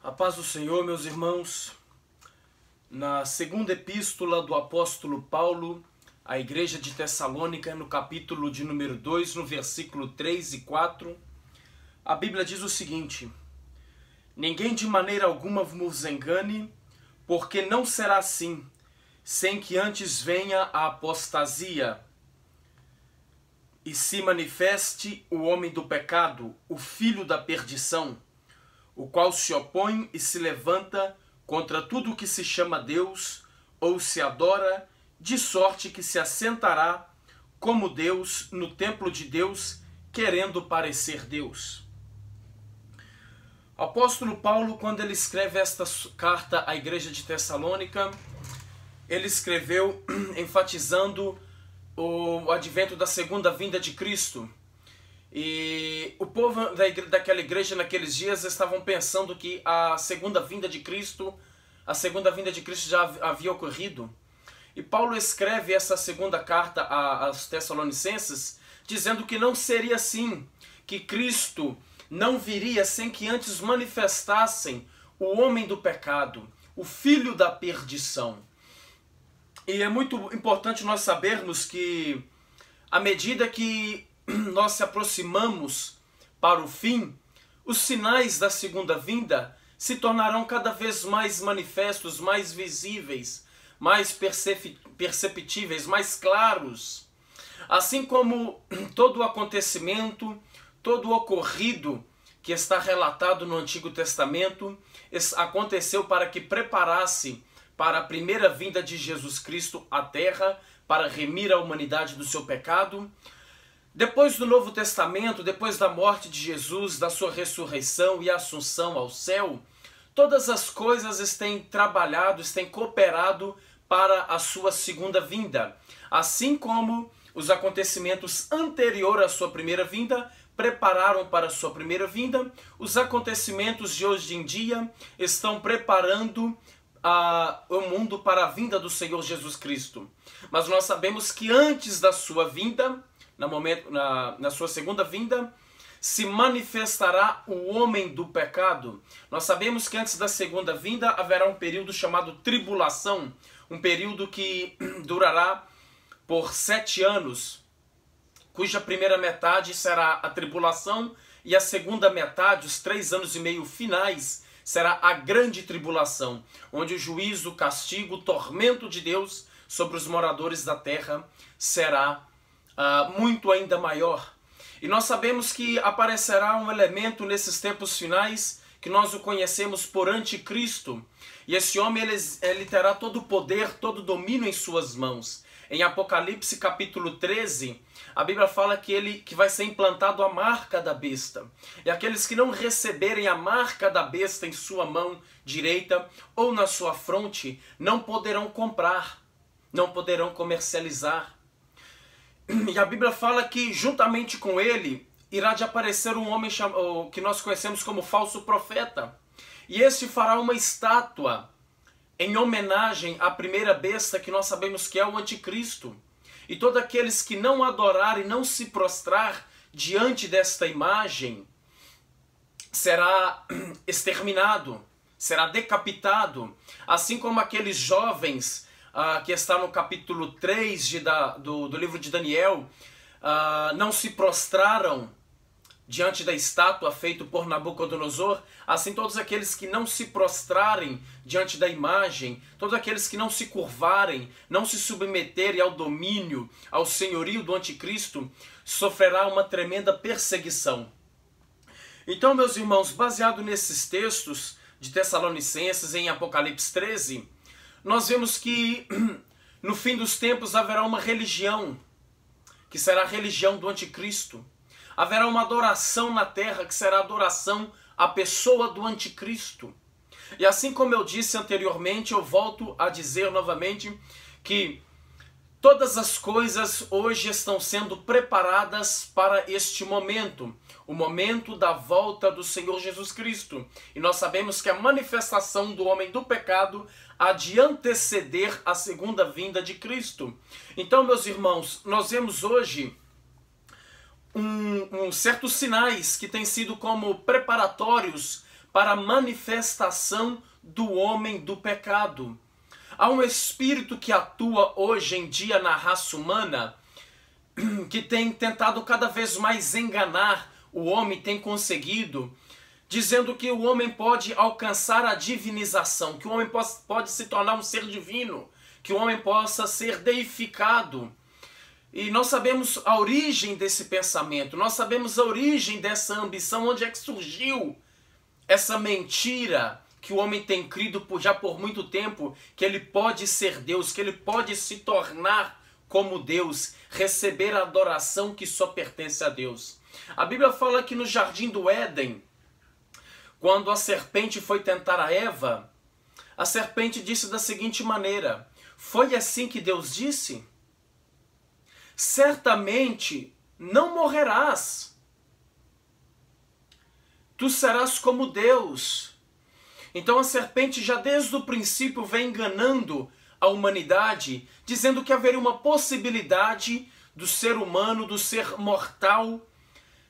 A paz do Senhor, meus irmãos. Na segunda epístola do apóstolo Paulo à igreja de Tessalônica, no capítulo de número 2, no versículo 3 e 4, a Bíblia diz o seguinte: ninguém de maneira alguma vos engane, porque não será assim, sem que antes venha a apostasia e se manifeste o homem do pecado, o filho da perdição, o qual se opõe e se levanta contra tudo o que se chama Deus ou se adora, de sorte que se assentará como Deus no templo de Deus, querendo parecer Deus. O apóstolo Paulo, quando ele escreve esta carta à igreja de Tessalônica, ele escreveu enfatizando o advento da segunda vinda de Cristo. E o povo daquela igreja naqueles dias estavam pensando que a segunda vinda de Cristo já havia ocorrido. E Paulo escreve essa segunda carta aos Tessalonicenses dizendo que não seria assim, que Cristo não viria sem que antes manifestassem o homem do pecado, o filho da perdição. E é muito importante nós sabermos que à medida que nós se aproximamos para o fim, os sinais da segunda vinda se tornarão cada vez mais manifestos, mais visíveis, mais perceptíveis, mais claros. Assim como todo o acontecimento, todo o ocorrido que está relatado no Antigo Testamento aconteceu para que preparasse para a primeira vinda de Jesus Cristo à Terra, para remir a humanidade do seu pecado. Depois do Novo Testamento, depois da morte de Jesus, da sua ressurreição e assunção ao céu, todas as coisas têm trabalhado, têm cooperado para a sua segunda vinda. Assim como os acontecimentos anteriores à sua primeira vinda prepararam para a sua primeira vinda, os acontecimentos de hoje em dia estão preparando o mundo para a vinda do Senhor Jesus Cristo. Mas nós sabemos que antes da sua vinda, na sua segunda vinda, se manifestará o homem do pecado. Nós sabemos que antes da segunda vinda haverá um período chamado tribulação, um período que durará por 7 anos, cuja primeira metade será a tribulação e a segunda metade, os 3 anos e meio finais, será a grande tribulação, onde o juízo, o castigo, o tormento de Deus sobre os moradores da terra será muito ainda maior. E nós sabemos que aparecerá um elemento nesses tempos finais que nós o conhecemos por anticristo. E esse homem ele terá todo o poder, todo o domínio em suas mãos. Em Apocalipse capítulo 13, a Bíblia fala que vai ser implantado a marca da besta. E aqueles que não receberem a marca da besta em sua mão direita ou na sua fronte, não poderão comprar, não poderão comercializar. E a Bíblia fala que juntamente com ele irá de aparecer um homem que nós conhecemos como falso profeta. E este fará uma estátua em homenagem à primeira besta, que nós sabemos que é o anticristo. E todos aqueles que não adorarem, não se prostrar diante desta imagem, será exterminado, será decapitado. Assim como aqueles jovens que está no capítulo 3 do livro de Daniel, não se prostraram diante da estátua feita por Nabucodonosor, assim todos aqueles que não se prostrarem diante da imagem, todos aqueles que não se curvarem, não se submeterem ao domínio, ao senhorio do anticristo, sofrerá uma tremenda perseguição. Então, meus irmãos, baseado nesses textos de Tessalonicenses em Apocalipse 13, nós vemos que no fim dos tempos haverá uma religião, que será a religião do anticristo. Haverá uma adoração na terra, que será a adoração à pessoa do anticristo. E assim como eu disse anteriormente, eu volto a dizer novamente que todas as coisas hoje estão sendo preparadas para este momento, o momento da volta do Senhor Jesus Cristo. E nós sabemos que a manifestação do homem do pecado há de anteceder a segunda vinda de Cristo. Então, meus irmãos, nós vemos hoje certos sinais que têm sido como preparatórios para a manifestação do homem do pecado. Há um espírito que atua hoje em dia na raça humana, que tem tentado cada vez mais enganar o homem, tem conseguido, dizendo que o homem pode alcançar a divinização, que o homem pode se tornar um ser divino, que o homem possa ser deificado. E nós sabemos a origem desse pensamento, nós sabemos a origem dessa ambição, onde é que surgiu essa mentira que o homem tem crido já por muito tempo, que ele pode ser Deus, que ele pode se tornar como Deus, receber a adoração que só pertence a Deus. A Bíblia fala que no jardim do Éden, quando a serpente foi tentar a Eva, a serpente disse da seguinte maneira: foi assim que Deus disse? Certamente não morrerás. Tu serás como Deus. Então a serpente já desde o princípio vem enganando a humanidade, dizendo que haveria uma possibilidade do ser humano, do ser mortal,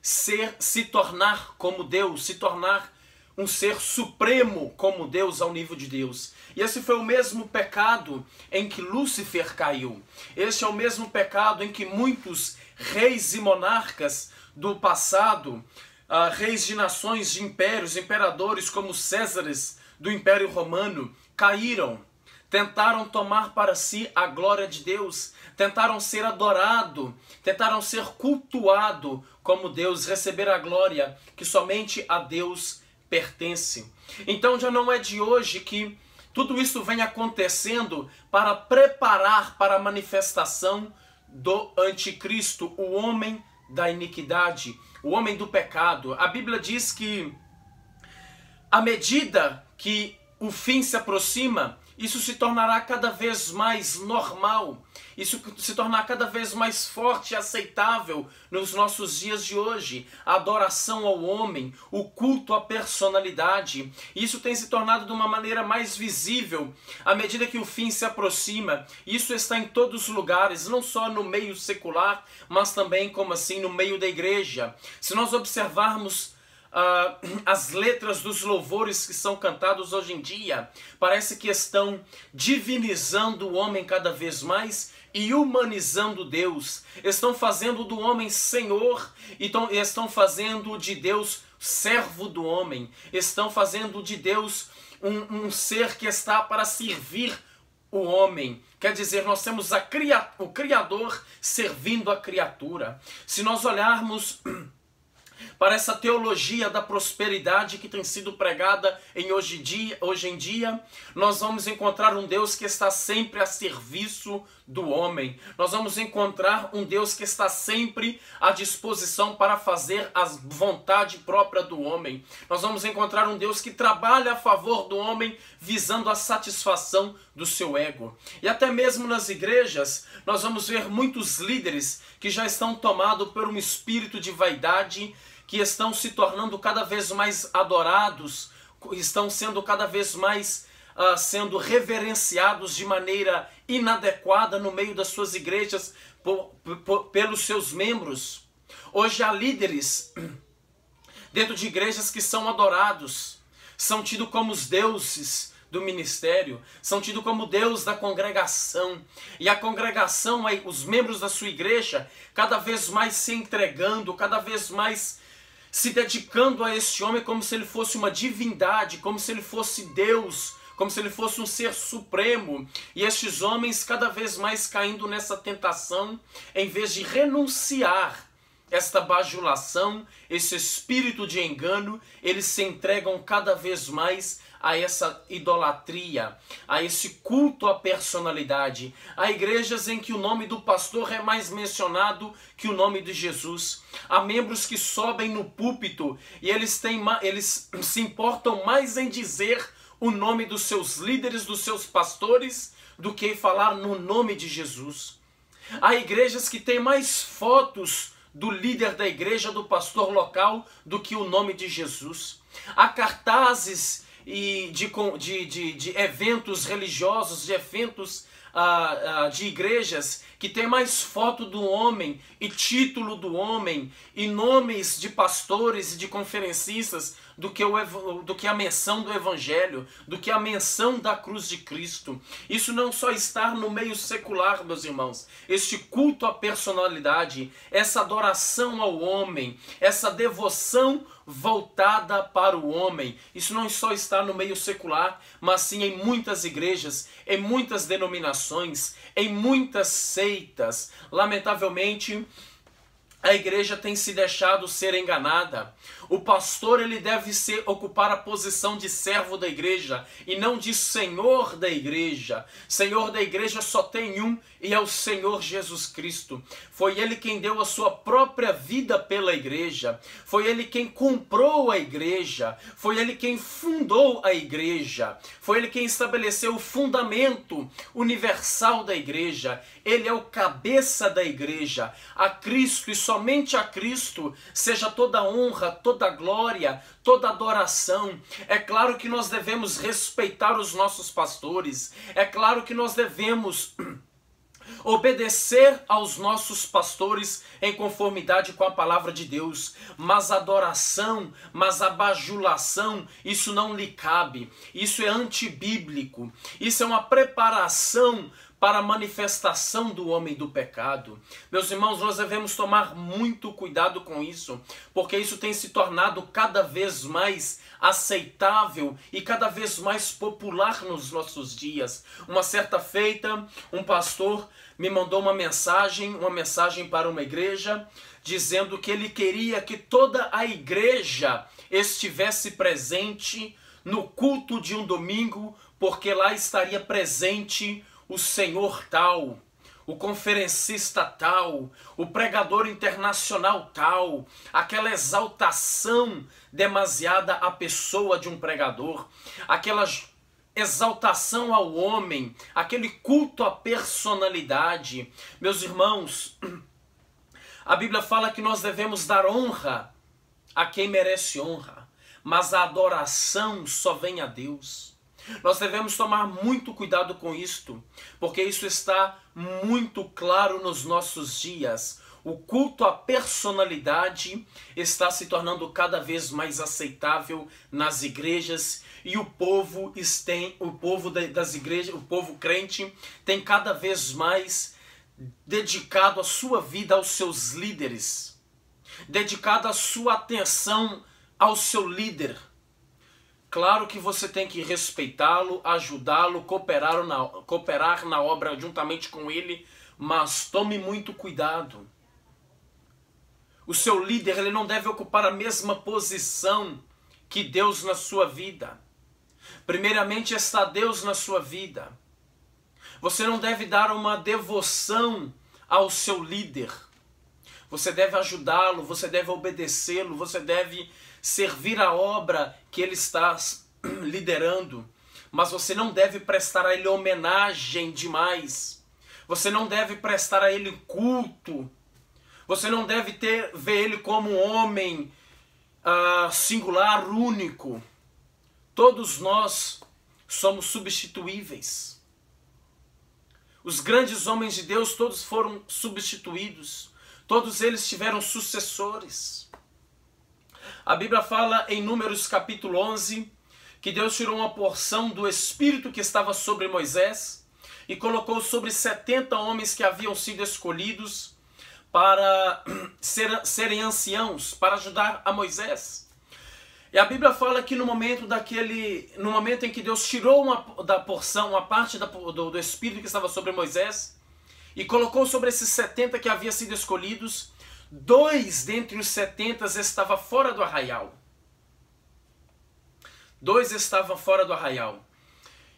se tornar como Deus, se tornar um ser supremo como Deus, ao nível de Deus. E esse foi o mesmo pecado em que Lúcifer caiu. Esse é o mesmo pecado em que muitos reis e monarcas do passado, reis de nações, de impérios, imperadores como Césares do Império Romano, caíram. Tentaram tomar para si a glória de Deus, tentaram ser adorado, tentaram ser cultuado como Deus, receber a glória que somente a Deus pertence. Então já não é de hoje que tudo isso vem acontecendo para preparar para a manifestação do anticristo, o homem da iniquidade, o homem do pecado. A Bíblia diz que à medida que o fim se aproxima, isso se tornará cada vez mais normal, isso se tornará cada vez mais forte e aceitável nos nossos dias de hoje. A adoração ao homem, o culto à personalidade, isso tem se tornado de uma maneira mais visível à medida que o fim se aproxima. Isso está em todos os lugares, não só no meio secular, mas também, como assim, no meio da igreja. Se nós observarmos as letras dos louvores que são cantados hoje em dia, parece que estão divinizando o homem cada vez mais e humanizando Deus. Estão fazendo do homem Senhor e estão fazendo de Deus servo do homem. Estão fazendo de Deus um ser que está para servir o homem. Quer dizer, nós temos o Criador servindo a criatura. Se nós olharmos para essa teologia da prosperidade que tem sido pregada hoje em dia, nós vamos encontrar um Deus que está sempre a serviço do homem. Nós vamos encontrar um Deus que está sempre à disposição para fazer a vontade própria do homem. Nós vamos encontrar um Deus que trabalha a favor do homem, visando a satisfação do seu ego. E até mesmo nas igrejas, nós vamos ver muitos líderes que já estão tomados por um espírito de vaidade, que estão se tornando cada vez mais adorados, estão sendo cada vez mais sendo reverenciados de maneira inadequada no meio das suas igrejas pelos seus membros. Hoje há líderes dentro de igrejas que são adorados, são tidos como os deuses do ministério, são tidos como Deus da congregação, e a congregação, os membros da sua igreja, cada vez mais se entregando, cada vez mais se dedicando a esse homem como se ele fosse uma divindade, como se ele fosse Deus, como se ele fosse um ser supremo. E estes homens cada vez mais caindo nessa tentação, em vez de renunciar esta bajulação, esse espírito de engano, eles se entregam cada vez mais a essa idolatria, a esse culto à personalidade. Há igrejas em que o nome do pastor é mais mencionado que o nome de Jesus. Há membros que sobem no púlpito e eles se importam mais em dizer o nome dos seus líderes, dos seus pastores, do que falar no nome de Jesus. Há igrejas que têm mais fotos do líder da igreja, do pastor local, do que o nome de Jesus. Há cartazes de eventos religiosos, de eventos de igrejas que tem mais foto do homem e título do homem e nomes de pastores e de conferencistas do que a menção do Evangelho, do que a menção da cruz de Cristo. Isso não só está no meio secular, meus irmãos. Este culto à personalidade, essa adoração ao homem, essa devoção voltada para o homem, isso não só está no meio secular, mas sim em muitas igrejas, em muitas denominações, em muitas seitas. Lamentavelmente, a igreja tem se deixado ser enganada. O pastor, ele deve ocupar a posição de servo da igreja e não de senhor da igreja. Senhor da igreja só tem um, e é o Senhor Jesus Cristo. Foi ele quem deu a sua própria vida pela igreja. Foi ele quem comprou a igreja. Foi ele quem fundou a igreja. Foi ele quem estabeleceu o fundamento universal da igreja. Ele é o cabeça da igreja. A Cristo e somente a Cristo seja toda honra, toda glória, toda adoração. É claro que nós devemos respeitar os nossos pastores. É claro que nós devemos obedecer aos nossos pastores em conformidade com a palavra de Deus. Mas adoração, mas a bajulação, isso não lhe cabe. Isso é antibíblico. Isso é uma preparação para a manifestação do homem do pecado. Meus irmãos, nós devemos tomar muito cuidado com isso, porque isso tem se tornado cada vez mais aceitável e cada vez mais popular nos nossos dias. Uma certa feita, um pastor me mandou uma mensagem para uma igreja, dizendo que ele queria que toda a igreja estivesse presente no culto de um domingo, porque lá estaria presente o senhor tal, o conferencista tal, o pregador internacional tal, aquela exaltação demasiada à pessoa de um pregador, aquela exaltação ao homem, aquele culto à personalidade. Meus irmãos, a Bíblia fala que nós devemos dar honra a quem merece honra, mas a adoração só vem a Deus. Nós devemos tomar muito cuidado com isto, porque isso está muito claro nos nossos dias. O culto à personalidade está se tornando cada vez mais aceitável nas igrejas e o povo das igrejas, o povo crente, tem cada vez mais dedicado a sua vida aos seus líderes, dedicado a sua atenção ao seu líder. Claro que você tem que respeitá-lo, ajudá-lo, cooperar na obra juntamente com ele, mas tome muito cuidado. O seu líder, ele não deve ocupar a mesma posição que Deus na sua vida. Primeiramente está Deus na sua vida. Você não deve dar uma devoção ao seu líder. Você deve ajudá-lo, você deve obedecê-lo, você deve servir a obra que ele está liderando. Mas você não deve prestar a ele homenagem demais. Você não deve prestar a ele culto. Você não deve ver ele como um homem singular, único. Todos nós somos substituíveis. Os grandes homens de Deus, todos foram substituídos. Todos eles tiveram sucessores. A Bíblia fala em Números capítulo 11, que Deus tirou uma porção do Espírito que estava sobre Moisés e colocou sobre 70 homens que haviam sido escolhidos para serem anciãos, para ajudar a Moisés. E a Bíblia fala que no momento em que Deus tirou uma parte do Espírito que estava sobre Moisés e colocou sobre esses 70 que haviam sido escolhidos, 2 dentre os 70 estavam fora do arraial. 2 estavam fora do arraial.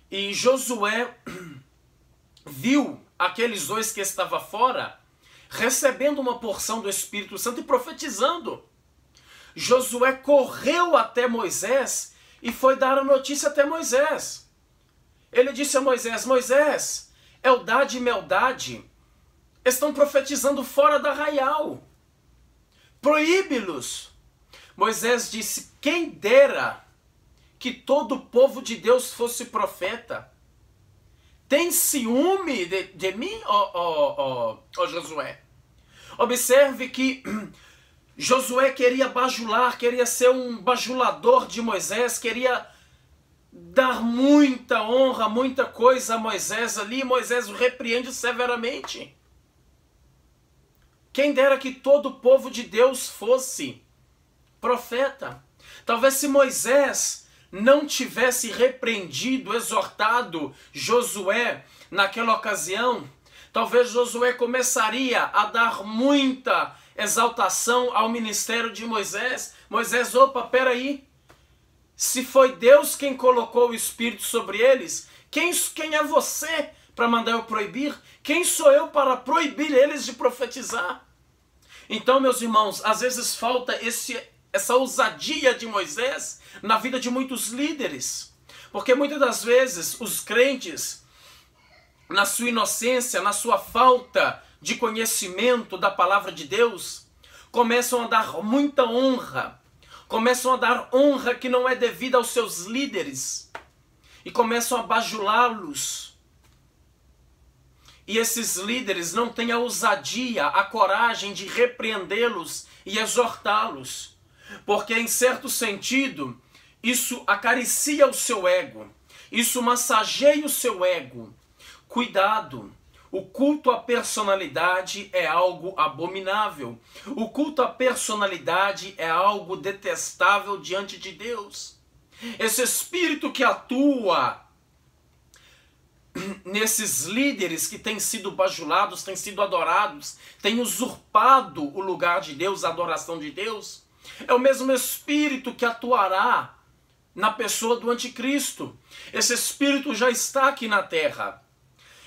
E Josué viu aqueles 2 que estavam fora recebendo uma porção do Espírito Santo e profetizando. Josué correu até Moisés e foi dar a notícia até Moisés. Ele disse a Moisés: Moisés, Eldade e Meldade estão profetizando fora do arraial. Proíbe-los. Moisés disse: quem dera que todo o povo de Deus fosse profeta. Tem ciúme de mim, ó Josué? Observe que Josué queria bajular, queria ser um bajulador de Moisés, queria dar muita honra, muita coisa a Moisés ali. Moisés o repreende severamente. Quem dera que todo o povo de Deus fosse profeta. Talvez se Moisés não tivesse repreendido, exortado Josué naquela ocasião, talvez Josué começaria a dar muita exaltação ao ministério de Moisés. Moisés, opa, peraí. Se foi Deus quem colocou o Espírito sobre eles, quem é você para mandar eu proibir? Quem sou eu para proibir eles de profetizar? Então, meus irmãos, às vezes falta essa ousadia de Moisés na vida de muitos líderes. Porque muitas das vezes os crentes, na sua inocência, na sua falta de conhecimento da palavra de Deus, começam a dar muita honra, começam a dar honra que não é devida aos seus líderes e começam a bajulá-los. E esses líderes não têm a ousadia, a coragem de repreendê-los e exortá-los, porque em certo sentido isso acaricia o seu ego, isso massageia o seu ego. Cuidado! O culto à personalidade é algo abominável. O culto à personalidade é algo detestável diante de Deus. Esse espírito que atua nesses líderes que têm sido bajulados, têm sido adorados, têm usurpado o lugar de Deus, a adoração de Deus, é o mesmo espírito que atuará na pessoa do anticristo. Esse espírito já está aqui na terra.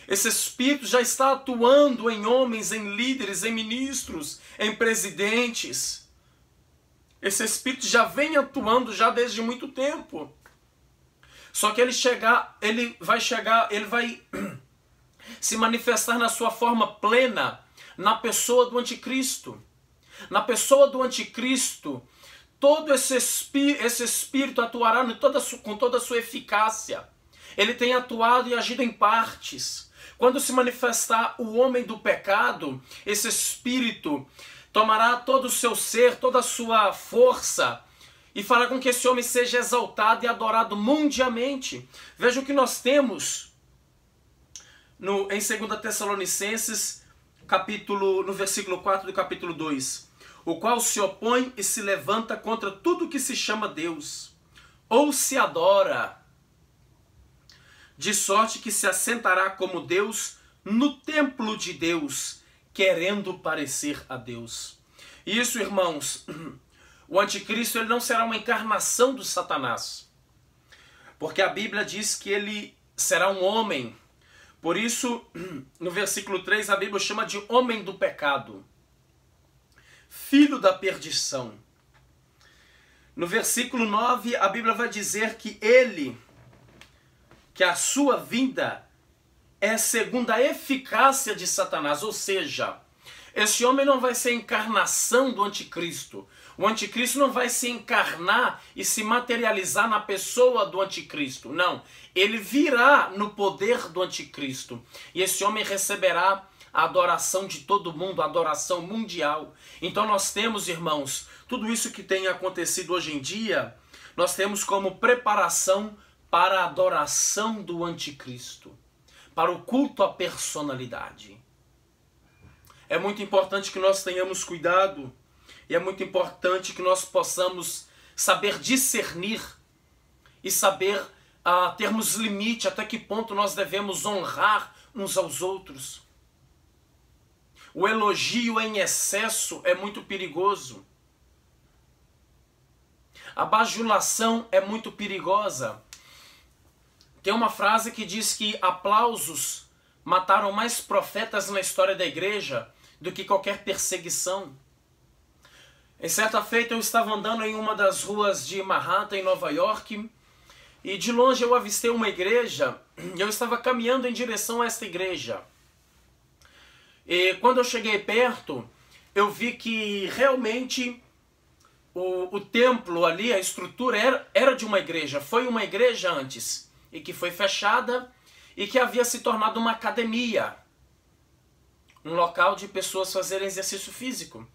Esse espírito já está atuando em homens, em líderes, em ministros, em presidentes. Esse espírito já vem atuando já desde muito tempo. Só que ele vai se manifestar na sua forma plena na pessoa do anticristo. Na pessoa do anticristo, todo esse espírito atuará com toda a sua eficácia. Ele tem atuado e agido em partes. Quando se manifestar o homem do pecado, esse espírito tomará todo o seu ser, toda a sua força e fará com que esse homem seja exaltado e adorado mundialmente. Veja o que nós temos em 2 Tessalonicenses, no versículo 4 do capítulo 2. O qual se opõe e se levanta contra tudo que se chama Deus, ou se adora, de sorte que se assentará como Deus no templo de Deus, querendo parecer a Deus. E isso, irmãos, o anticristo ele não será uma encarnação do Satanás, porque a Bíblia diz que ele será um homem. Por isso, no versículo 3, a Bíblia chama de homem do pecado, filho da perdição. No versículo 9, a Bíblia vai dizer que a sua vinda é segundo a eficácia de Satanás, ou seja, esse homem não vai ser a encarnação do anticristo. O anticristo não vai se encarnar e se materializar na pessoa do anticristo. Não, ele virá no poder do anticristo. E esse homem receberá a adoração de todo mundo, a adoração mundial. Então nós temos, irmãos, tudo isso que tem acontecido hoje em dia, nós temos como preparação para a adoração do anticristo, para o culto à personalidade. É muito importante que nós tenhamos cuidado e é muito importante que nós possamos saber discernir e saber termos limite até que ponto nós devemos honrar uns aos outros. O elogio em excesso é muito perigoso. A bajulação é muito perigosa. Tem uma frase que diz que aplausos mataram mais profetas na história da igreja do que qualquer perseguição. Em certa feita eu estava andando em uma das ruas de Manhattan, em Nova York, e de longe eu avistei uma igreja, e eu estava caminhando em direção a esta igreja. E quando eu cheguei perto, eu vi que realmente o templo ali, a estrutura era de uma igreja, foi uma igreja antes, e que foi fechada, e que havia se tornado uma academia, um local de pessoas fazerem exercício físico.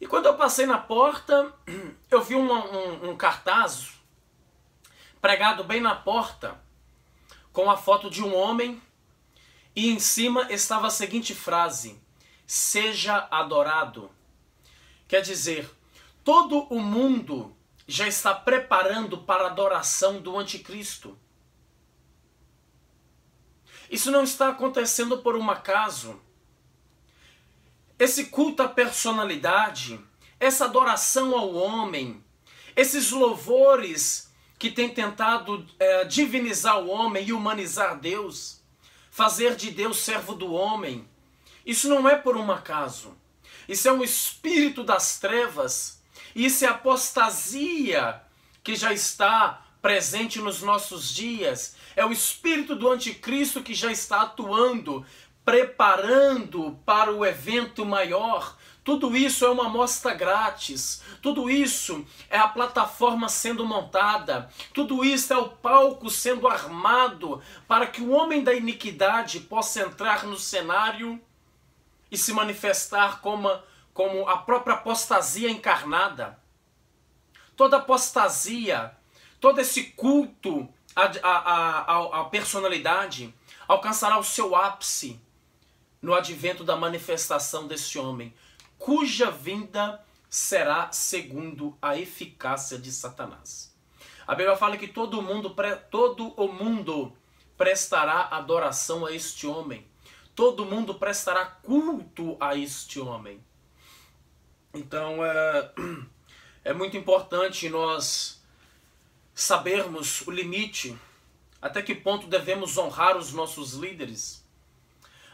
E quando eu passei na porta, eu vi um cartaz pregado bem na porta, com a foto de um homem, e em cima estava a seguinte frase: seja adorado. Quer dizer, todo o mundo já está preparando para a adoração do anticristo. Isso não está acontecendo por um acaso. Esse culto à personalidade, essa adoração ao homem, esses louvores que têm tentado divinizar o homem e humanizar Deus, fazer de Deus servo do homem, isso não é por um acaso. Isso é um espírito das trevas, isso é apostasia que já está presente nos nossos dias. É o espírito do anticristo que já está atuando, preparando para o evento maior. Tudo isso é uma amostra grátis, tudo isso é a plataforma sendo montada, tudo isso é o palco sendo armado para que o homem da iniquidade possa entrar no cenário e se manifestar como a própria apostasia encarnada. Toda apostasia, todo esse culto à personalidade alcançará o seu ápice no advento da manifestação desse homem, cuja vinda será segundo a eficácia de Satanás. A Bíblia fala que todo o mundo prestará adoração a este homem. Todo mundo prestará culto a este homem. Então é muito importante nós sabermos o limite, até que ponto devemos honrar os nossos líderes,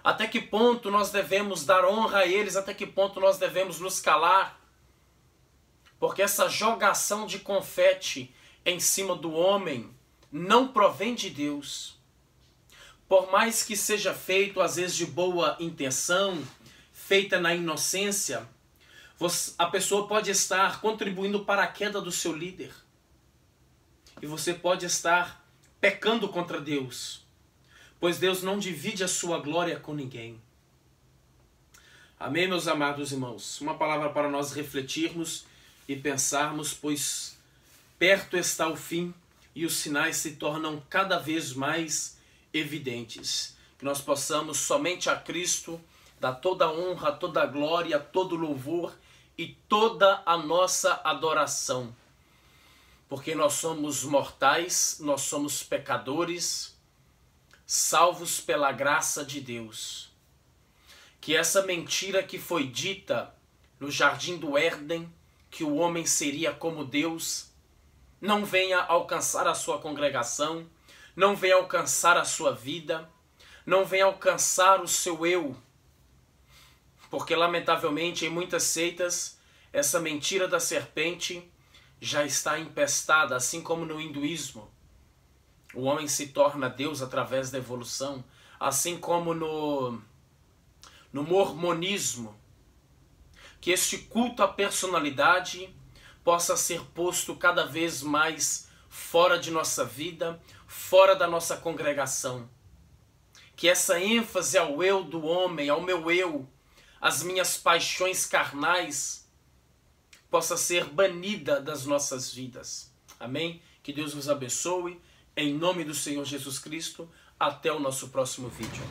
até que ponto nós devemos dar honra a eles, até que ponto nós devemos nos calar, porque essa jogação de confete em cima do homem não provém de Deus. Por mais que seja feito às vezes de boa intenção, feita na inocência, a pessoa pode estar contribuindo para a queda do seu líder. E você pode estar pecando contra Deus, pois Deus não divide a sua glória com ninguém. Amém, meus amados irmãos? Uma palavra para nós refletirmos e pensarmos, pois perto está o fim e os sinais se tornam cada vez mais evidentes. Que nós possamos somente a Cristo dar toda a honra, toda a glória, todo o louvor e toda a nossa adoração. Porque nós somos mortais, nós somos pecadores, salvos pela graça de Deus. Que essa mentira que foi dita no jardim do Éden, que o homem seria como Deus, não venha alcançar a sua congregação, não venha alcançar a sua vida, não venha alcançar o seu eu. Porque, lamentavelmente, em muitas seitas, essa mentira da serpente já está empestada, assim como no hinduísmo. O homem se torna Deus através da evolução, assim como no mormonismo. Que este culto à personalidade possa ser posto cada vez mais fora de nossa vida, fora da nossa congregação. Que essa ênfase ao eu do homem, ao meu eu, às minhas paixões carnais, possa ser banida das nossas vidas. Amém? Que Deus vos abençoe. Em nome do Senhor Jesus Cristo. Até o nosso próximo vídeo.